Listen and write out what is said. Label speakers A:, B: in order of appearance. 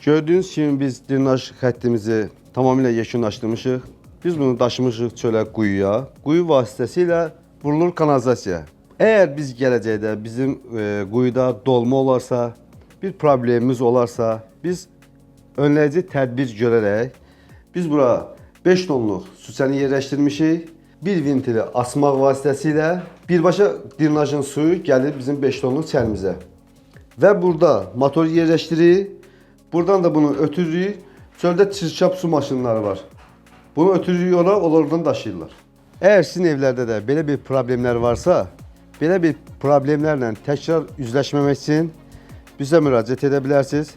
A: Gördüğünüz kimi biz drenaj xəttimizi tamamilə yekunlaşdırmışıq. Biz bunu daşımışıq çölə, quyuya. Quyu vasitəsilə vurulur kanalizasiya. Əgər biz gələcəkdə bizim quyuda dolma olarsa, bir problemimiz olarsa, biz önləyici tədbir görərək biz bura 5 tonluq süsəni yerləşdirmişik. Bir vintili asmaq vasitəsilə birbaşa drenajın suyu gəlir bizim 5 tonluq çəlimizə. Və burada motor yerləşdiririk. Buradan da bunu ötürürük. Çöldə çirkab su maşınları var. Bunu ötürürük ora, oradan daşıyırlar. Əgər sizin evlərdə də belə bir problemlər varsa, belə bir problemlərlə təkrar üzləşməmək üçün bizə müraciət edə bilərsiniz.